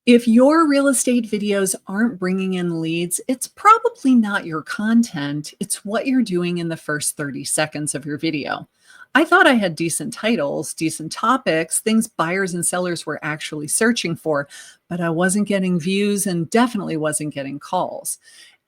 If your real estate videos aren't bringing in leads, it's probably not your content. It's what you're doing in the first 30 seconds of your video. I thought I had decent titles, decent topics, things buyers and sellers were actually searching for, but I wasn't getting views and definitely wasn't getting calls.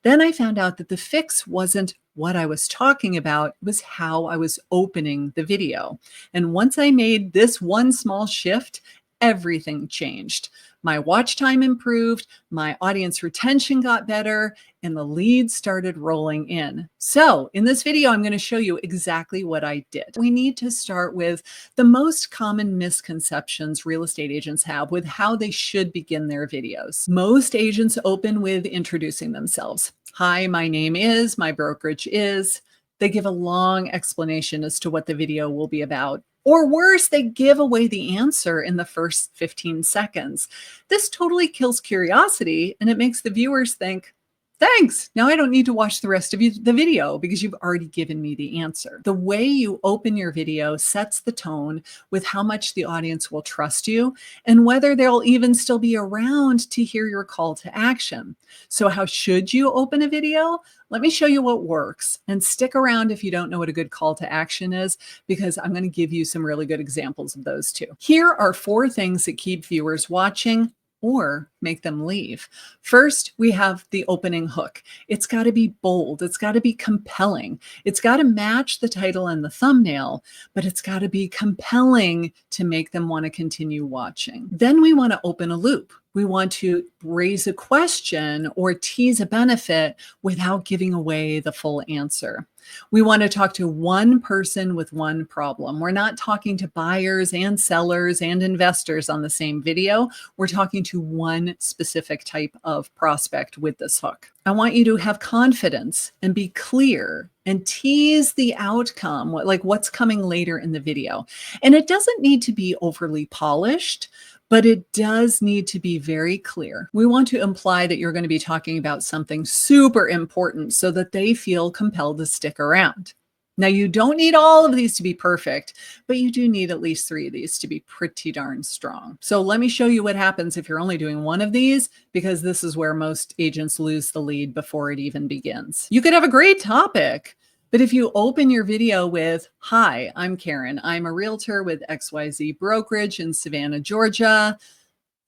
Then I found out that the fix wasn't what I was talking about, it was how I was opening the video. And once I made this one small shift, everything changed. My watch time improved, my audience retention got better, and the leads started rolling in. So in this video, I'm going to show you exactly what I did. We need to start with the most common misconceptions real estate agents have with how they should begin their videos. Most agents open with introducing themselves. Hi, my name is, my brokerage is. They give a long explanation as to what the video will be about. Or worse, they give away the answer in the first 15 seconds. This totally kills curiosity and it makes the viewers think, thanks, now I don't need to watch the rest of the video because you've already given me the answer. The way you open your video sets the tone with how much the audience will trust you and whether they'll even still be around to hear your call to action. So how should you open a video? Let me show you what works, and stick around if you don't know what a good call to action is, because I'm going to give you some really good examples of those too. Here are 4 things that keep viewers watching or make them leave. First, we have the opening hook. It's got to be bold. It's got to be compelling. It's got to match the title and the thumbnail, but it's got to be compelling to make them want to continue watching. Then we want to open a loop. We want to raise a question or tease a benefit without giving away the full answer. We want to talk to one person with one problem. We're not talking to buyers and sellers and investors on the same video. We're talking to one specific type of prospect with this hook. I want you to have confidence and be clear and tease the outcome, like what's coming later in the video. And it doesn't need to be overly polished, but it does need to be very clear. We want to imply that you're going to be talking about something super important so that they feel compelled to stick around. Now, you don't need all of these to be perfect, but you do need at least 3 of these to be pretty darn strong. So let me show you what happens if you're only doing one of these, because this is where most agents lose the lead before it even begins. You could have a great topic, but if you open your video with, hi, I'm Karin. I'm a realtor with XYZ brokerage in Savannah, Georgia,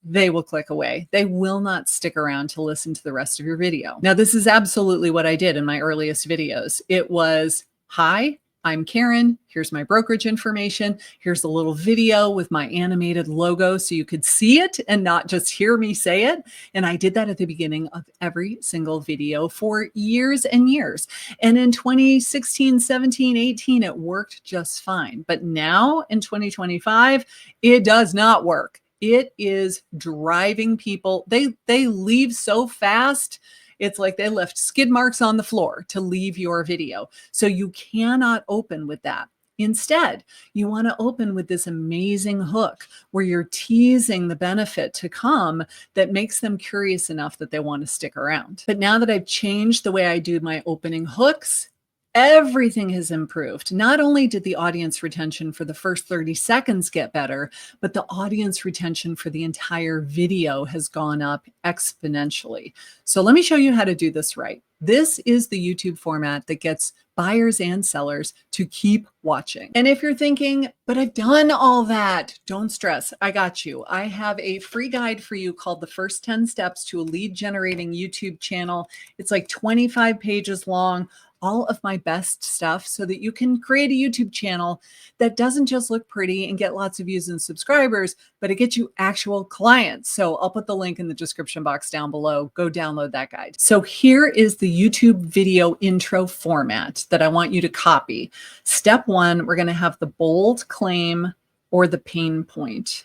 they will click away. They will not stick around to listen to the rest of your video. Now, this is absolutely what I did in my earliest videos. It was, hi, I'm Karin. Here's my brokerage information. Here's a little video with my animated logo so you could see it and not just hear me say it. And I did that at the beginning of every single video for years and years. And in 2016, 17, 18, it worked just fine. But now in 2025, it does not work. It is driving people. They leave so fast. It's like they left skid marks on the floor to leave your video. So you cannot open with that. Instead, you want to open with this amazing hook where you're teasing the benefit to come that makes them curious enough that they want to stick around. But now that I've changed the way I do my opening hooks, everything has improved. Not only did the audience retention for the first 30 seconds get better, but the audience retention for the entire video has gone up exponentially. So let me show you how to do this right. This is the YouTube format that gets buyers and sellers to keep watching. And if you're thinking, but I've done all that, don't stress. I got you. I have a free guide for you called The First 10 Steps to a Lead Generating YouTube Channel. It's like 25 pages long, all of my best stuff so that you can create a YouTube channel that doesn't just look pretty and get lots of views and subscribers, but it gets you actual clients. So I'll put the link in the description box down below. Go download that guide. So here is the YouTube video intro format that I want you to copy. Step 1, we're going to have the bold claim or the pain point.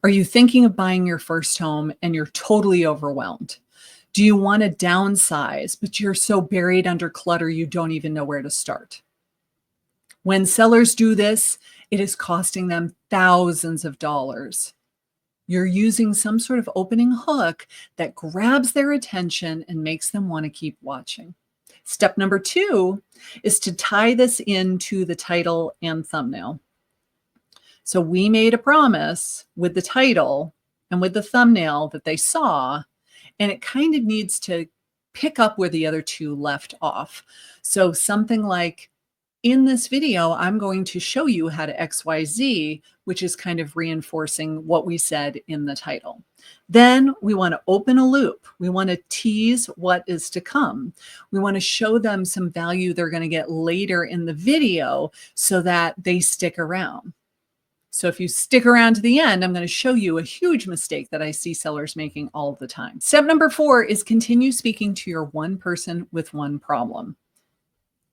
Are you thinking of buying your first home and you're totally overwhelmed? Do you want to downsize, but you're so buried under clutter you don't even know where to start? When sellers do this, it is costing them thousands of dollars. You're using some sort of opening hook that grabs their attention and makes them want to keep watching. Step number 2 is to tie this into the title and thumbnail. So we made a promise with the title and with the thumbnail that they saw, and it kind of needs to pick up where the other two left off. So something like, in this video, I'm going to show you how to XYZ, which is kind of reinforcing what we said in the title. Then we want to open a loop. We want to tease what is to come. We want to show them some value they're going to get later in the video so that they stick around. So if you stick around to the end, I'm going to show you a huge mistake that I see sellers making all the time. Step number 4 is continue speaking to your one person with one problem.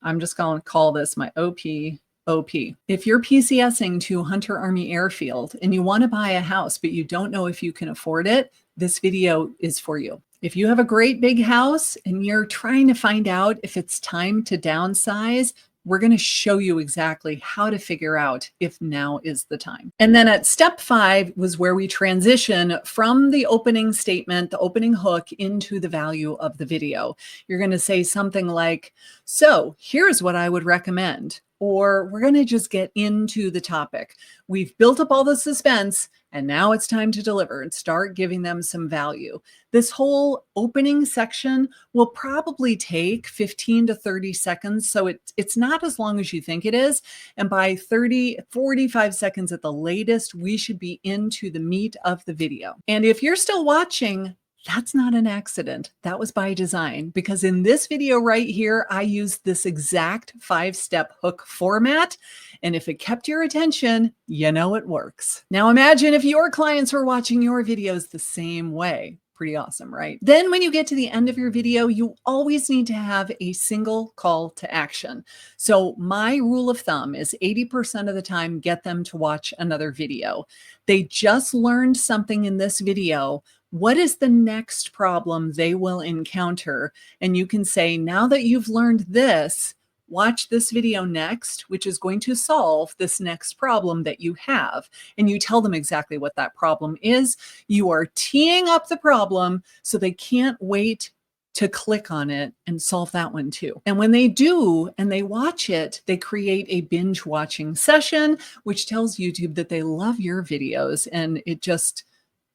I'm just going to call this my OP. If you're PCSing to Hunter Army Airfield and you want to buy a house, but you don't know if you can afford it, this video is for you. If you have a great big house and you're trying to find out if it's time to downsize, we're going to show you exactly how to figure out if now is the time. And then at step 5 was where we transition from the opening statement, the opening hook, into the value of the video. You're going to say something like, so here's what I would recommend. Or we're going to just get into the topic. We've built up all the suspense and now it's time to deliver and start giving them some value. This whole opening section will probably take 15 to 30 seconds. So it's not as long as you think it is. And by 45 seconds at the latest, we should be into the meat of the video. And if you're still watching, that's not an accident. That was by design, because in this video right here, I used this exact 5-step hook format. And if it kept your attention, you know it works. Now imagine if your clients were watching your videos the same way. Pretty awesome, right? Then when you get to the end of your video, you always need to have a single call to action. So my rule of thumb is 80% of the time, get them to watch another video. They just learned something in this video. What is the next problem they will encounter? And you can say, now that you've learned this, watch this video next, which is going to solve this next problem that you have. And you tell them exactly what that problem is. You are teeing up the problem so they can't wait to click on it and solve that one too. And when they do and they watch it, they create a binge watching session, which tells YouTube that they love your videos, and it just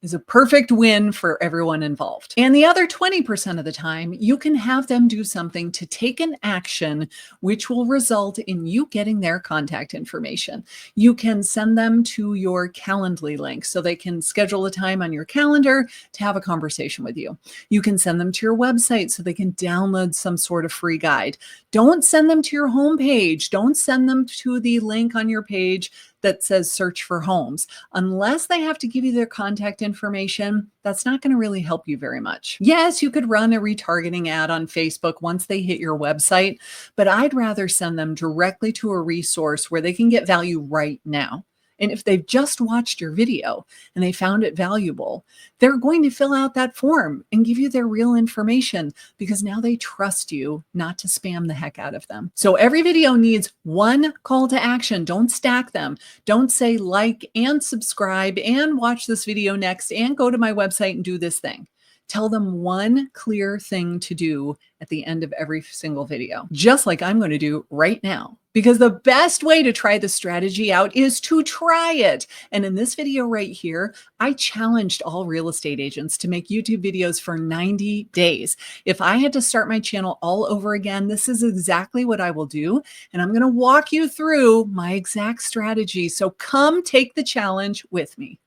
is a perfect win for everyone involved. And the other 20% of the time, you can have them do something to take an action, which will result in you getting their contact information. You can send them to your Calendly link so they can schedule a time on your calendar to have a conversation with you. You can send them to your website so they can download some sort of free guide. Don't send them to your homepage. Don't send them to the link on your page that says search for homes. Unless they have to give you their contact information, that's not going to really help you very much. Yes, you could run a retargeting ad on Facebook once they hit your website, but I'd rather send them directly to a resource where they can get value right now. And if they've just watched your video and they found it valuable, they're going to fill out that form and give you their real information, because now they trust you not to spam the heck out of them. So every video needs one call to action. Don't stack them. Don't say like and subscribe and watch this video next and go to my website and do this thing. Tell them one clear thing to do at the end of every single video, just like I'm going to do right now. Because the best way to try the strategy out is to try it. And in this video right here, I challenged all real estate agents to make YouTube videos for 90 days. If I had to start my channel all over again, this is exactly what I will do. And I'm going to walk you through my exact strategy. So come take the challenge with me.